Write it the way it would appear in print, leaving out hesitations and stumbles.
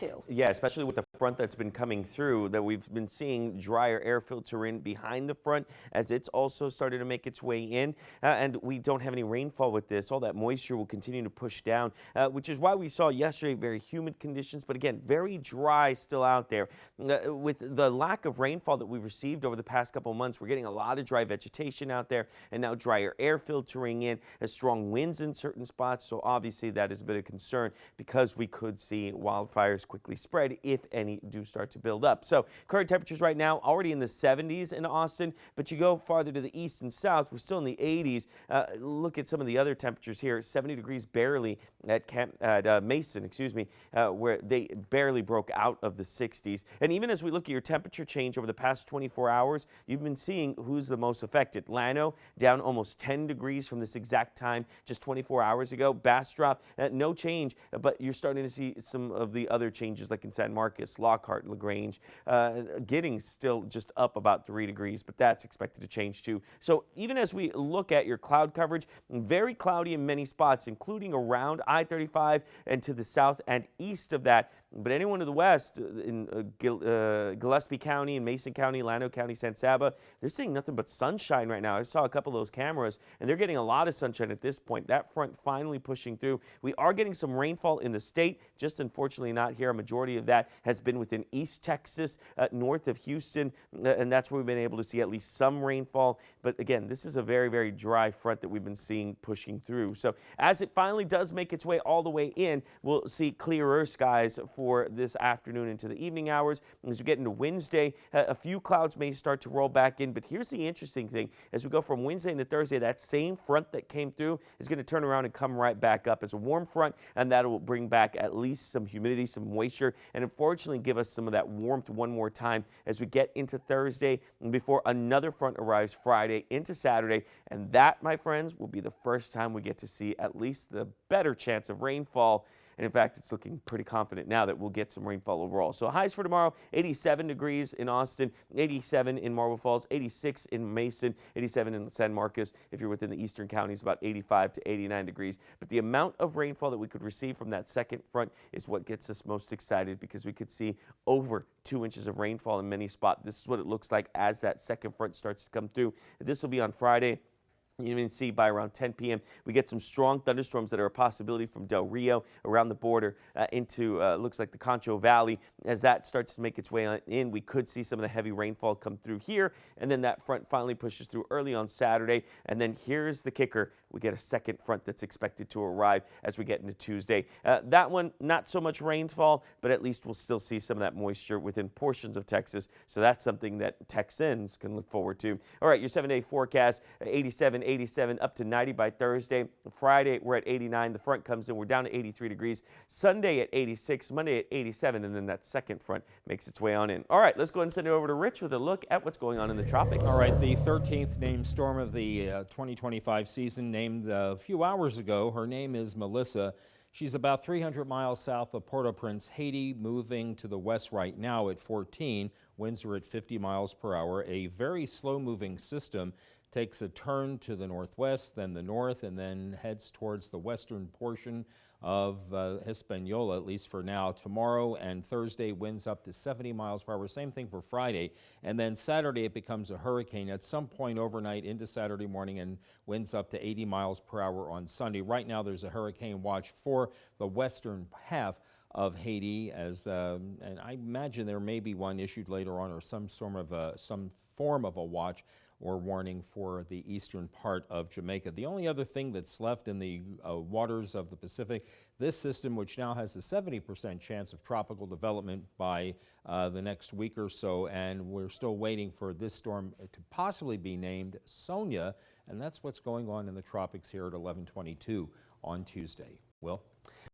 too. Yeah, especially with the front that's been coming through, that we've been seeing drier air filter in behind the front as it's also started to make its way in. And we don't have any rainfall with this. All that moisture will continue to push down, which is why we saw yesterday very humid conditions, but again, very dry still out there. With the lack of rainfall that we've received over the past couple of months, we're getting a lot of dry vegetation out there and now drier air filtering in, strong winds in certain spots. So obviously that is a bit of concern because we could see wildfires quickly spread if any do start to build up. So current temperatures right now already in the 70s in Austin, but you go farther to the east and south, we're still in the 80s. Look at some of the other temperatures here, 70 degrees barely at Mason, where they barely broke out of the 60s. And even as we look at your temperature change over the past 24 hours, you've been seeing who's the most affected. Llano down almost 10 degrees from this exact time just 24 hours ago. Bastrop, no change, but you're starting to see some of the other changes like in San Marcos, Lockhart, LaGrange. Giddings still just up about 3 degrees, but that's expected to change too. So even as we look at your cloud coverage, very cloudy in many spots, including around I-35 and to the south and east of that. But anyone to the west in Gillespie County and Mason County, Llano County, San Saba, they're seeing nothing but sunshine right now. I saw a couple of those cameras, and they're getting a lot of sunshine at this point. That front finally pushing through. We are getting some rainfall in the state, just unfortunately not here. A majority of that has been within East Texas, north of Houston, and that's where we've been able to see at least some rainfall. But again, this is a very, very dry front that we've been seeing pushing through. So as it finally does make its way all the way in, we'll see clearer skies for this afternoon into the evening hours. As we get into Wednesday, a few clouds may start to roll back in, but here's the interesting thing. As we go from Wednesday into Thursday, that same front that came through is going to turn around and come right back up as a warm front, and that will bring back at least some humidity, some moisture, and unfortunately give us some of that warmth one more time as we get into Thursday and before another front arrives Friday into Saturday. And that, my friends, will be the first time we get to see at least the better chance of rainfall. And in fact, it's looking pretty confident now that we'll get some rainfall overall. So highs for tomorrow, 87 degrees in Austin, 87 in Marble Falls, 86 in Mason, 87 in San Marcos. If you're within the eastern counties, about 85 to 89 degrees. But the amount of rainfall that we could receive from that second front is what gets us most excited, because we could see over 2 inches of rainfall in many spots. This is what it looks like as that second front starts to come through. This will be on Friday. You even see by around 10 p.m. we get some strong thunderstorms that are a possibility from Del Rio around the border into looks like the Concho Valley. As that starts to make its way in, we could see some of the heavy rainfall come through here, and then that front finally pushes through early on Saturday. And then here's the kicker. We get a second front that's expected to arrive as we get into Tuesday. That one, not so much rainfall, but at least we'll still see some of that moisture within portions of Texas. So that's something that Texans can look forward to. All right, your 7-day forecast, 87, 87, up to 90 by Thursday. Friday, we're at 89. The front comes in. We're down to 83 degrees. Sunday at 86, Monday at 87, and then that second front makes its way on in. All right, let's go ahead and send it over to Rich with a look at what's going on in the tropics. All right, the 13th named storm of the 2025 season, named a few hours ago. Her name is Melissa. She's about 300 miles south of Port-au-Prince, Haiti, moving to the west right now at 14. Winds are at 50 miles per hour. A very slow-moving system takes a turn to the northwest, then the north, and then heads towards the western portion of Hispaniola, at least for now. Tomorrow and Thursday, winds up to 70 miles per hour. Same thing for Friday. And then Saturday, it becomes a hurricane at some point overnight into Saturday morning, and winds up to 80 miles per hour on Sunday. Right now, there's a hurricane watch for the western half of Haiti, and I imagine there may be one issued later on, or some form of a watch or warning for the eastern part of Jamaica. The only other thing that's left in the waters of the Pacific, this system, which now has a 70% chance of tropical development by the next week or so, and we're still waiting for this storm to possibly be named Sonia, and that's what's going on in the tropics here at 11:22 on Tuesday. Will?